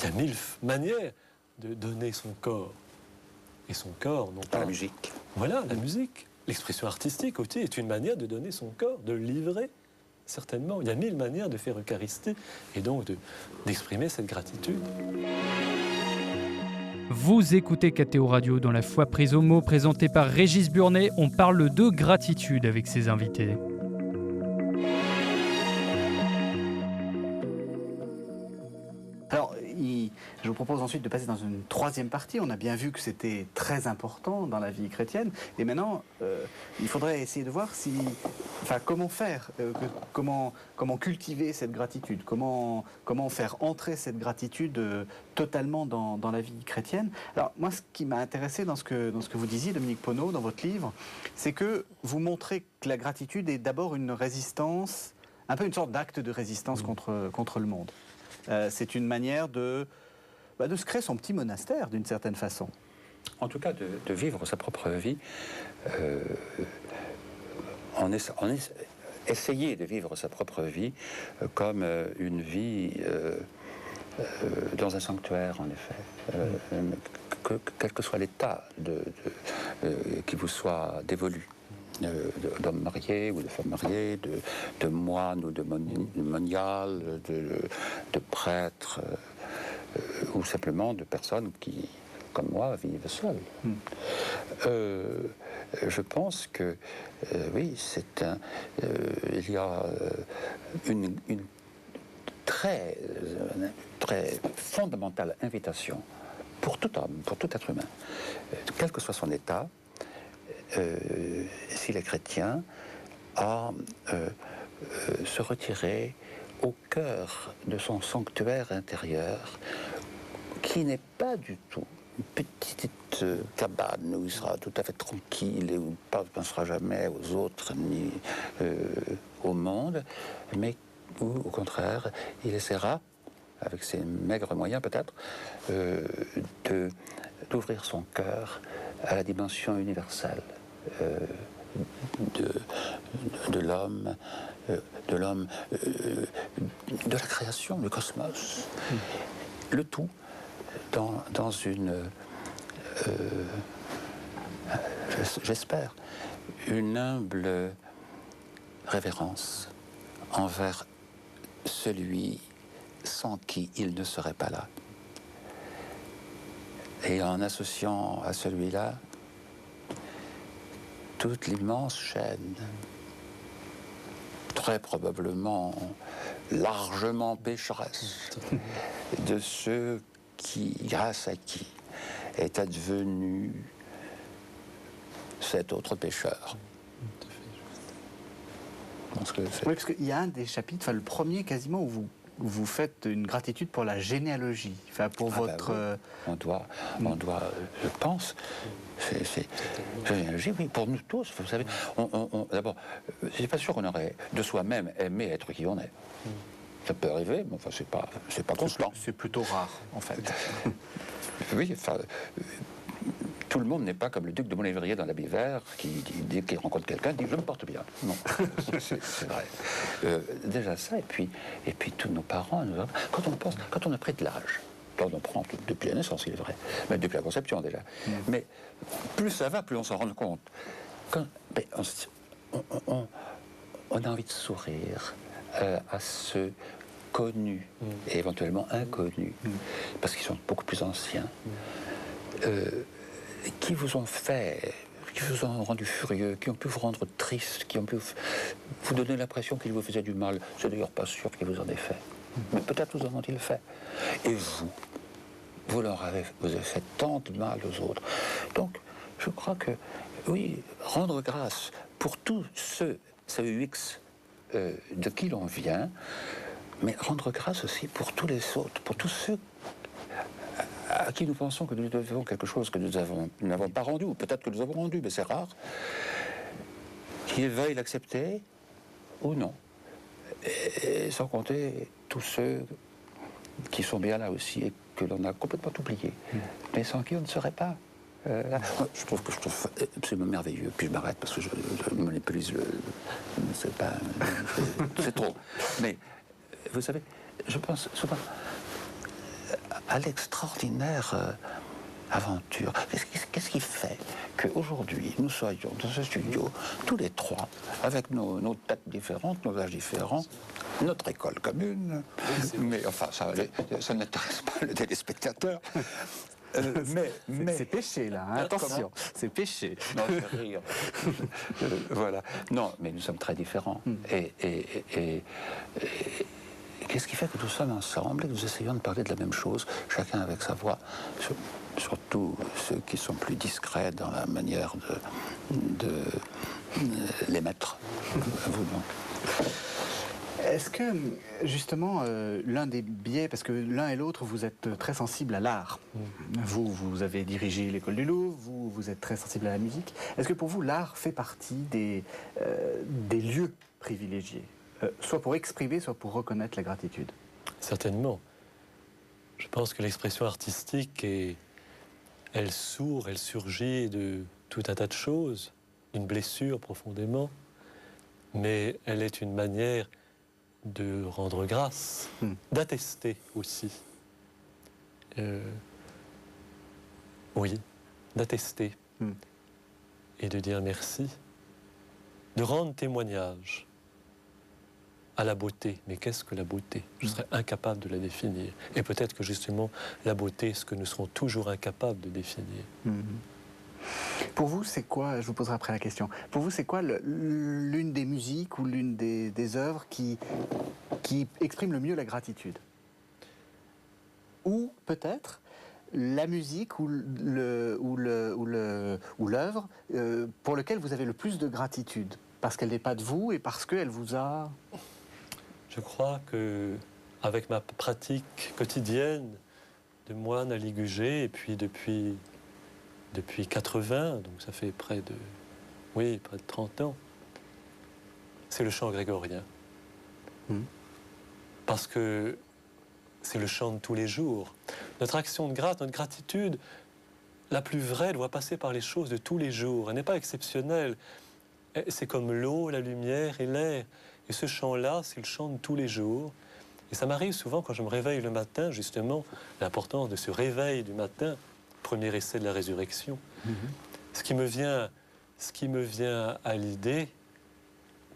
S3: Il y a 1000 manières de donner son corps. Et son corps, non pas...
S4: La musique.
S3: Voilà, la musique. L'expression artistique aussi est une manière de donner son corps, de le livrer, certainement. Il y a 1000 manières de faire Eucharistie et donc d'exprimer cette gratitude.
S1: Vous écoutez KTO Radio dans la foi prise au mot, présenté par Régis Burnet. On parle de gratitude avec ses invités.
S2: Alors, je vous propose ensuite de passer dans une troisième partie. On a bien vu que c'était très important dans la vie chrétienne. Et maintenant, il faudrait essayer de voir comment faire, comment cultiver cette gratitude, comment faire entrer cette gratitude totalement dans la vie chrétienne. Alors, moi, ce qui m'a intéressé dans ce que vous disiez, Dominique Poneau, dans votre livre, c'est que vous montrez que la gratitude est d'abord une résistance, un peu une sorte d'acte de résistance contre le monde. C'est une manière de se créer son petit monastère, d'une certaine façon.
S4: En tout cas, de vivre sa propre vie, essayer de vivre sa propre vie comme une vie dans un sanctuaire, en effet, quel que soit l'état qui vous soit dévolu. D'hommes mariés ou de femmes mariées, de moines ou de moniales, de prêtres, ou simplement de personnes qui, comme moi, vivent seules. Je pense que, oui, il y a une très fondamentale invitation pour tout homme, pour tout être humain, quel que soit son état, s'il est chrétien, à se retirer au cœur de son sanctuaire intérieur, qui n'est pas du tout une petite cabane où il sera tout à fait tranquille et où il ne pensera jamais aux autres ni au monde, mais où, au contraire, il essaiera, avec ses maigres moyens peut-être, d'ouvrir son cœur à la dimension universelle de l'homme, de la création, du cosmos. Le tout dans une, j'espère, une humble révérence envers celui sans qui il ne serait pas là. Et en associant à celui-là toute l'immense chaîne, très probablement largement pécheresse, de ceux qui, grâce à qui, est advenu cet autre pécheur.
S2: Oui, parce qu'il y a un des chapitres, enfin le premier quasiment, où vous faites une gratitude pour la généalogie, enfin pour votre...
S4: Oui. On doit, je pense, généalogie, oui, pour nous tous, vous savez. D'abord, je suis pas sûr qu'on aurait de soi-même aimé être qui on est. Ça peut arriver, mais enfin, c'est pas constant.
S2: C'est plutôt rare, en fait.
S4: Oui, enfin, tout le monde n'est pas comme le duc de Montlévrier dans l'Habit Vert, qui, dès qu'il rencontre quelqu'un, dit « je me porte bien ». Non, c'est vrai. Déjà ça, et puis tous nos parents, quand on a pris de l'âge, quand on prend depuis la naissance, il est vrai, mais depuis la conception déjà, mais plus ça va, plus on s'en rend compte. On a envie de sourire à ceux connus et éventuellement inconnus, parce qu'ils sont beaucoup plus anciens, qui vous ont fait, qui vous ont rendu furieux, qui ont pu vous rendre triste, qui ont pu vous donner l'impression qu'ils vous faisaient du mal. C'est d'ailleurs pas sûr qu'ils vous en aient fait, mais peut-être vous en ont-ils fait. Et vous avez fait tant de mal aux autres. Donc, je crois que, oui, rendre grâce pour tous ceux UX de qui l'on vient, mais rendre grâce aussi pour tous les autres, pour tous ceux à qui nous pensons que nous devons quelque chose que nous n'avons pas rendu, ou peut-être que nous avons rendu, mais c'est rare, qu'ils veuillent l'accepter ou non. Et sans compter tous ceux qui sont bien là aussi et que l'on a complètement oubliés, mais sans qui on ne serait pas. Là. Je trouve absolument merveilleux. Puis je m'arrête parce que je monopolise le... C'est trop. Mais vous savez, je pense souvent à l'extraordinaire aventure. Qu'est-ce qui fait qu'aujourd'hui, nous soyons dans ce studio, tous les trois, avec nos têtes différentes, nos âges différents, notre école commune, mais enfin, ça n'intéresse pas le téléspectateur. Mais
S2: c'est péché, là, hein, attention, c'est péché.
S4: Non, c'est rire. Voilà. Non, mais nous sommes très différents. Et qu'est-ce qui fait que nous sommes ensemble et que nous essayons de parler de la même chose, chacun avec sa voix, surtout ceux qui sont plus discrets dans la manière de l'émettre. Vous, donc.
S2: Est-ce que, justement, l'un des biais, parce que l'un et l'autre, vous êtes très sensibles à l'art. Vous avez dirigé l'école du Louvre, vous êtes très sensible à la musique. Est-ce que pour vous, l'art fait partie des lieux privilégiés, soit pour exprimer, soit pour reconnaître la gratitude?
S3: Certainement. Je pense que l'expression artistique, elle surgit de tout un tas de choses, une blessure profondément, mais elle est une manière de rendre grâce, d'attester aussi. Oui, d'attester et de dire merci, de rendre témoignage à la beauté. Mais qu'est-ce que la beauté? Je serais incapable de la définir. Et peut-être que justement, la beauté est ce que nous serons toujours incapables de définir.
S2: Pour vous, c'est quoi, je vous poserai après la question, pour vous, c'est quoi l'une des musiques ou l'une des œuvres qui exprime le mieux la gratitude? Ou peut-être la musique ou l'œuvre pour laquelle vous avez le plus de gratitude, parce qu'elle n'est pas de vous et parce qu'elle vous a...
S3: Je crois que avec ma pratique quotidienne de moine à Ligugé, et puis depuis 80, donc ça fait près de 30 ans, c'est le chant grégorien. Parce que c'est le chant de tous les jours. Notre action de grâce, notre gratitude, la plus vraie, doit passer par les choses de tous les jours. Elle n'est pas exceptionnelle. C'est comme l'eau, la lumière et l'air. Et ce chant-là, c'est le chant de tous les jours. Et ça m'arrive souvent quand je me réveille le matin, justement, l'importance de ce réveil du matin, premier essai de la résurrection. Ce qui me vient à l'idée,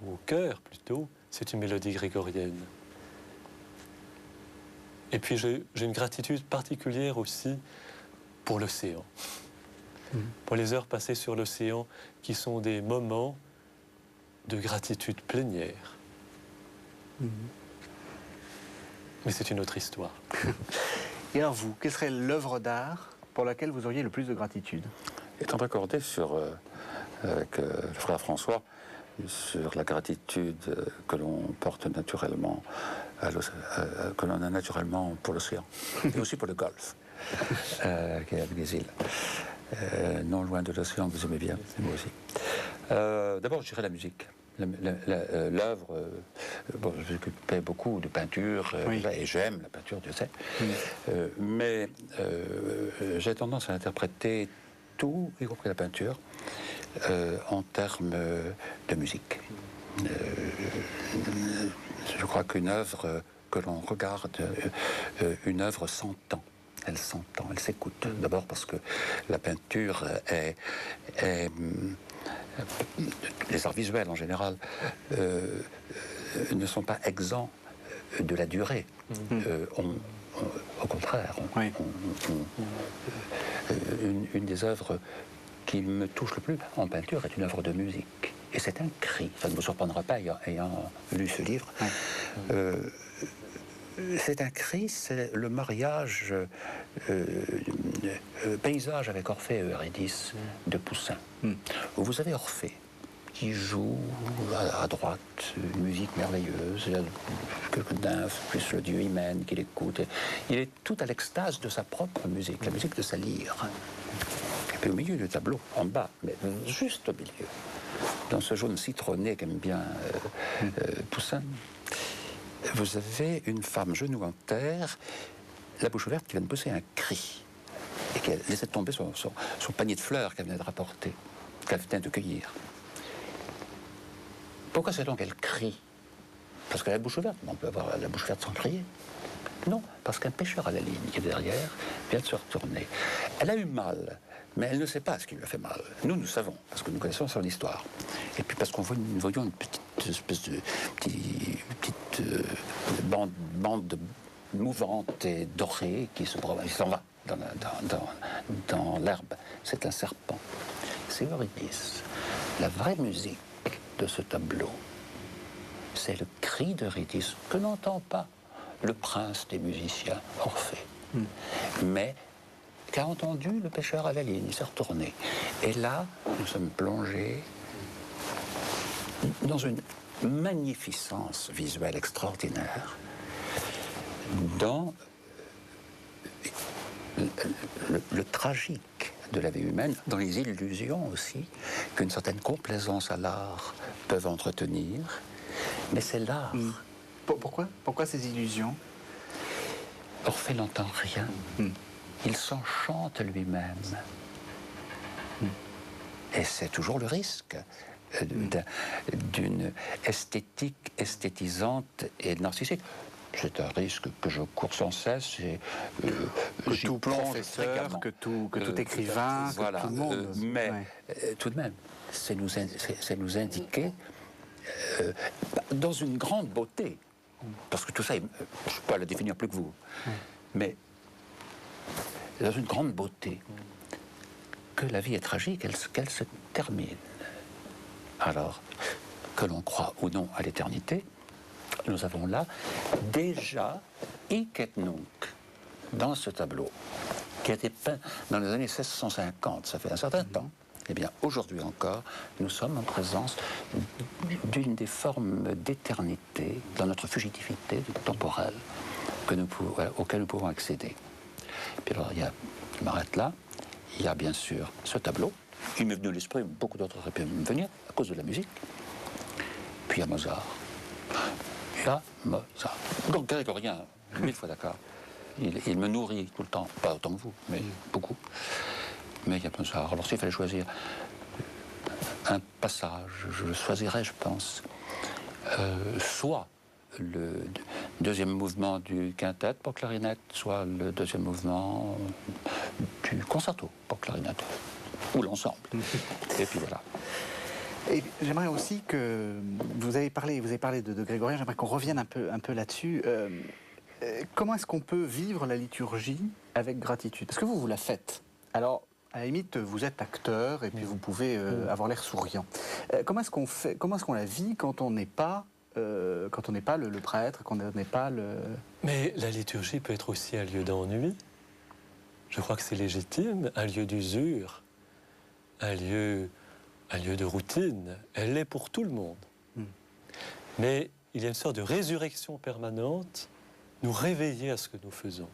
S3: ou au cœur plutôt, c'est une mélodie grégorienne. Et puis j'ai une gratitude particulière aussi pour l'océan. Pour les heures passées sur l'océan, qui sont des moments de gratitude plénière. Mais c'est une autre histoire.
S2: Et alors vous, quelle serait l'œuvre d'art pour laquelle vous auriez le plus de gratitude?
S4: Étant accordé avec le frère François sur la gratitude que l'on porte naturellement, que l'on a naturellement pour l'océan, et aussi pour le golfe, qui est avec des îles. Non loin de l'océan, vous aimez bien, moi aussi. D'abord, je dirais la musique. L'œuvre, je m'occupais beaucoup de peinture, et j'aime la peinture, Dieu sait, mais j'ai tendance à interpréter tout, y compris la peinture, en termes de musique. Je crois qu'une œuvre que l'on regarde, une œuvre s'entend. Elle s'entend, elle s'écoute. D'abord parce que la peinture les arts visuels en général ne sont pas exempts de la durée. Au contraire, une des œuvres qui me touche le plus en peinture est une œuvre de musique. Et c'est un cri. Ça ne vous surprendra pas ayant lu ce livre. C'est un cri, c'est le mariage paysage avec Orphée et Eurydice de Poussin. Vous avez Orphée qui joue à droite, une musique merveilleuse, il y a quelques nymphes, plus le dieu Hymen qui l'écoute. Il est tout à l'extase de sa propre musique, la musique de sa lyre. Et puis au milieu du tableau, en bas, mais juste au milieu, dans ce jaune citronné qu'aime bien Poussin, vous avez une femme genou en terre, la bouche ouverte, qui vient de pousser un cri et qui a laissé tomber son panier de fleurs qu'elle venait de rapporter, qu'elle venait de cueillir. Pourquoi c'est donc qu'elle crie? Parce qu'elle a la bouche ouverte. On peut avoir la bouche ouverte sans crier. Non, parce qu'un pêcheur à la ligne qui est derrière vient de se retourner. Elle a eu mal, mais elle ne sait pas ce qui lui a fait mal. Nous savons, parce que nous connaissons son histoire. Et puis parce qu'on voyons une petite espèce de petite bande mouvante et dorée qui se promène, il s'en va dans l'herbe. C'est un serpent. C'est Eurydice. La vraie musique de ce tableau, c'est le cri d'Eurydice que n'entend pas le prince des musiciens, Orphée. Mais qu'a entendu le pêcheur à la ligne, il s'est retourné. Et là, nous sommes plongés dans une magnificence visuelle extraordinaire, dans le tragique de la vie humaine, dans les illusions aussi, qu'une certaine complaisance à l'art peuvent entretenir. Mais c'est l'art.
S2: Pourquoi ces illusions?
S4: Orphée n'entend rien. Il s'enchante lui-même. Et c'est toujours le risque d'une esthétique esthétisante et narcissique. C'est un risque que je cours sans cesse.
S2: Que tout professeur, que tout écrivain,
S4: voilà,
S2: que tout le monde.
S4: Mais tout de même, c'est nous indiquer dans une grande beauté, parce que tout ça, je ne peux pas le définir plus que vous, mais dans une grande beauté, que la vie est tragique, qu'elle se termine. Alors, que l'on croit ou non à l'éternité, nous avons là déjà Hic et Nunc dans ce tableau qui a été peint dans les années 1650, ça fait un certain temps, Eh bien, aujourd'hui encore, nous sommes en présence d'une des formes d'éternité dans notre fugitivité temporelle auquel nous pouvons accéder. Puis alors, je m'arrête là. Il y a bien sûr ce tableau. Il m'est venu à l'esprit, beaucoup d'autres auraient pu me venir à cause de la musique. Puis il y a Mozart. Donc grégorien, 1000 fois d'accord. Il me nourrit tout le temps, pas autant que vous, mais beaucoup. Mais il y a Mozart. Alors s'il fallait choisir un passage, je choisirais, je pense, soit le deuxième mouvement du quintet pour clarinette, soit le deuxième mouvement du concerto pour clarinette, ou l'ensemble. Et puis voilà.
S2: Et j'aimerais aussi que vous avez parlé de grégorien. J'aimerais qu'on revienne un peu là-dessus. Comment est-ce qu'on peut vivre la liturgie avec gratitude? Parce que vous la faites. Alors, à la limite, vous êtes acteur et puis vous pouvez avoir l'air souriant. Comment est-ce qu'on la vit quand on n'est pas le prêtre, quand on n'est pas le...
S3: Mais la liturgie peut être aussi un lieu d'ennui. Je crois que c'est légitime, un lieu d'usure, un lieu de routine. Elle l'est pour tout le monde. Mais il y a une sorte de résurrection permanente, nous réveiller à ce que nous faisons.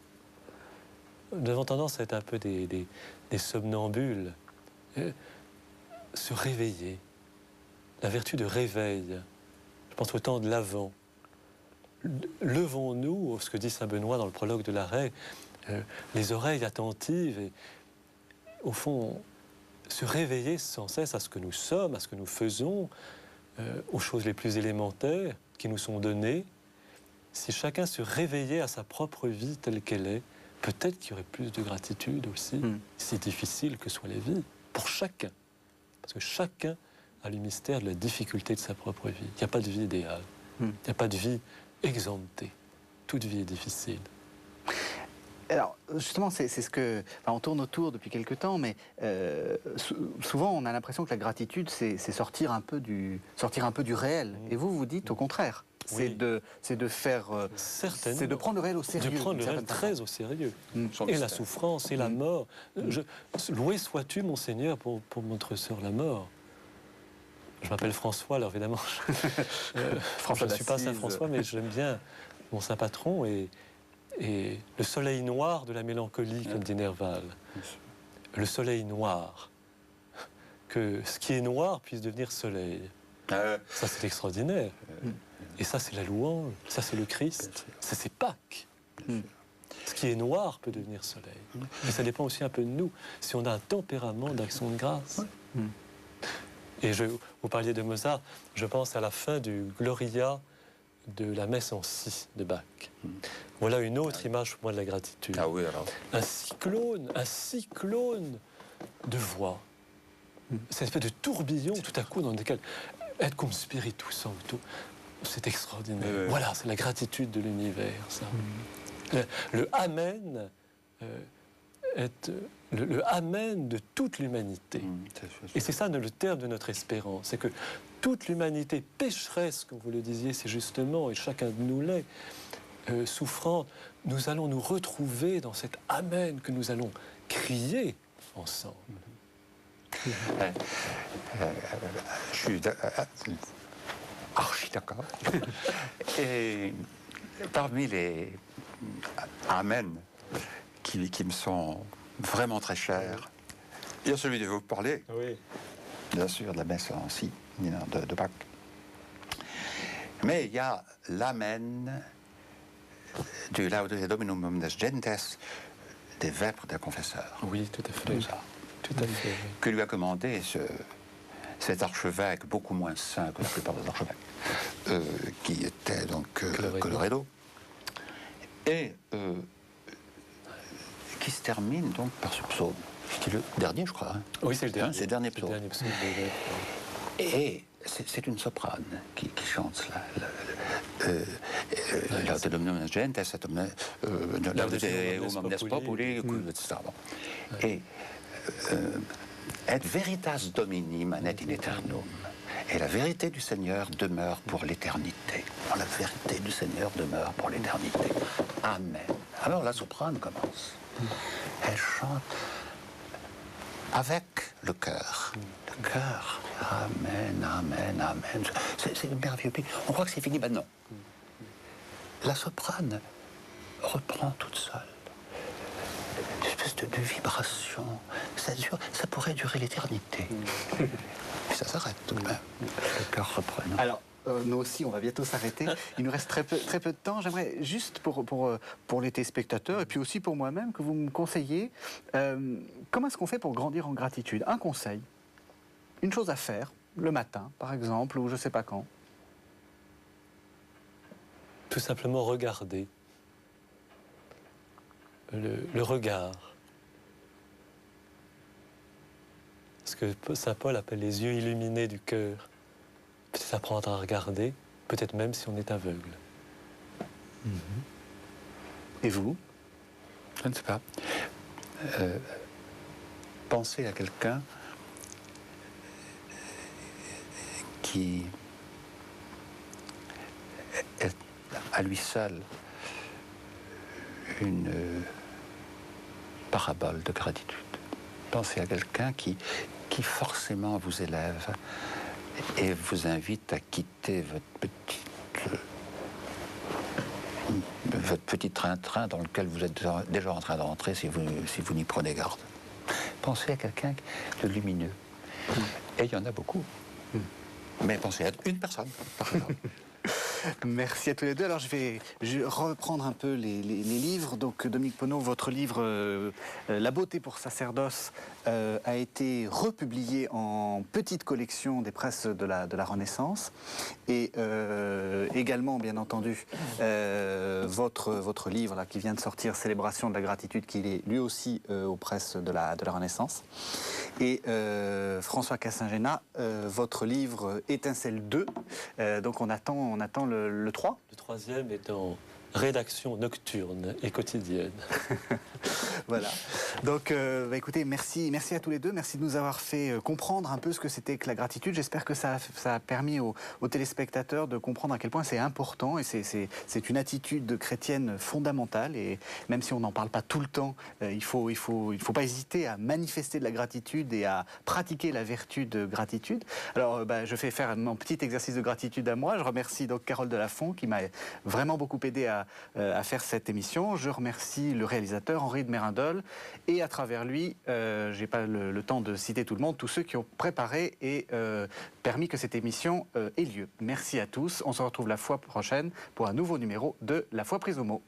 S3: Nous avons tendance à être un peu des somnambules. Se réveiller, la vertu de réveil. Je pense au temps de l'Avent. Levons-nous, ce que dit saint Benoît dans le prologue de l'Arrêt, les oreilles attentives et, au fond, se réveiller sans cesse à ce que nous sommes, à ce que nous faisons, aux choses les plus élémentaires qui nous sont données. Si chacun se réveillait à sa propre vie telle qu'elle est, peut-être qu'il y aurait plus de gratitude aussi, si difficile que soient les vies, pour chacun. Parce que chacun a le mystère de la difficulté de sa propre vie. Il n'y a pas de vie idéale. Il n'y a pas de vie exemptée. Toute vie est difficile.
S2: Alors, justement, c'est ce que... on tourne autour depuis quelque temps, mais souvent, on a l'impression que la gratitude, c'est sortir un peu du réel. Et vous dites au contraire. C'est de faire... c'est de prendre le réel au sérieux.
S3: De prendre le réel très au sérieux. Et la souffrance, et la mort. Loué sois-tu, mon Seigneur, pour notre sœur la mort. Je m'appelle François, alors évidemment, je ne suis pas Saint François, mais j'aime bien mon saint patron et le soleil noir de la mélancolie, comme dit Nerval. Le soleil noir. Que ce qui est noir puisse devenir soleil. Ça, c'est extraordinaire. Et ça, c'est la louange. Ça, c'est le Christ. Ça, c'est Pâques. Ce qui est noir peut devenir soleil. Mais ça dépend aussi un peu de nous. Si on a un tempérament d'action de grâce. Et vous parliez de Mozart, je pense à la fin du Gloria de la messe en si de Bach. Voilà une autre image pour moi de la gratitude.
S4: Ah oui, alors.
S3: Un cyclone de voix. C'est une espèce de tourbillon tout à coup dans lequel être cum spiritus sancto, c'est extraordinaire. Voilà, c'est la gratitude de l'univers, ça. Le Amen est le Amen de toute l'humanité. Et c'est ça le terme de notre espérance, c'est que toute l'humanité pécheresse, comme vous le disiez, c'est justement, et chacun de nous l'est, souffrant, nous allons nous retrouver dans cet Amen que nous allons crier ensemble.
S4: Je suis archi d'accord. Et parmi les Amen qui me sont vraiment très chers, il y a celui de vous parler, bien sûr, de la messe en si de Bach. Mais il y a l'Amen du Laude Dominum omnes gentes, des vêpres d'un confesseur.
S3: Oui, tout à fait. Tout à fait.
S4: Que lui a commandé cet archevêque, beaucoup moins saint que la plupart des archevêques, qui était donc Colloredo, et qui se termine donc par ce psaume. C'est le dernier, je crois.
S3: Oui, c'est le dernier.
S4: C'est le dernier psaume. Et c'est une soprane qui chante Laude Dominum omnes gentes, Laude omnes populi, etc. Et et veritas Domini manet in aeternum. Et la vérité du Seigneur demeure pour l'éternité. La vérité du Seigneur demeure pour l'éternité. Amen. Alors la soprane commence. Elle chante avec le cœur. Le cœur. Amen, amen, amen. C'est le merveilleux pays. On croit que c'est fini, ben non. La soprane reprend toute seule. Une espèce de vibration. Ça pourrait durer l'éternité. Et ça s'arrête tout de même. Le cœur reprend.
S2: Alors, nous aussi, on va bientôt s'arrêter. Il nous reste très peu de temps. J'aimerais juste pour les téléspectateurs et puis aussi pour moi-même que vous me conseilliez comment est-ce qu'on fait pour grandir en gratitude. Un conseil, une chose à faire le matin, par exemple, ou je ne sais pas quand.
S3: Tout simplement regarder. Le regard. Ce que saint Paul appelle les yeux illuminés du cœur. Peut-être apprendre à regarder, peut-être même si on est aveugle.
S2: Et vous?
S4: Je ne sais pas. Pensez à quelqu'un qui est à lui seul une parabole de gratitude. Pensez à quelqu'un qui forcément vous élève et vous invite à quitter votre petit train-train dans lequel vous êtes déjà en train de rentrer si vous n'y prenez garde. Pensez à quelqu'un de lumineux. Et il y en a beaucoup. Mais pensez à une personne, par exemple.
S2: Merci à tous les deux. Alors je vais reprendre un peu les livres. Donc Dominique Poneau, votre livre La beauté pour sacerdoce a été republié en petite collection des presses de la Renaissance. Et également, bien entendu, votre livre là, qui vient de sortir, Célébration de la gratitude, qui est lui aussi aux presses de la Renaissance. Et François Cassin-Géna, votre livre Étincelle 2. Donc on attend le 3.
S3: Le troisième est en rédaction nocturne et quotidienne.
S2: Voilà. Donc, écoutez, merci à tous les deux. Merci de nous avoir fait comprendre un peu ce que c'était que la gratitude. J'espère que ça a permis aux téléspectateurs de comprendre à quel point c'est important et c'est une attitude chrétienne fondamentale. Et même si on n'en parle pas tout le temps, il faut pas hésiter à manifester de la gratitude et à pratiquer la vertu de gratitude. Alors, je fais faire mon petit exercice de gratitude à moi. Je remercie donc Carole Delafont qui m'a vraiment beaucoup aidé à faire cette émission. Je remercie le réalisateur Henri de Mérindol et à travers lui, j'ai pas le temps de citer tout le monde, tous ceux qui ont préparé et permis que cette émission ait lieu. Merci à tous. On se retrouve la fois prochaine pour un nouveau numéro de La Foi prise au mot.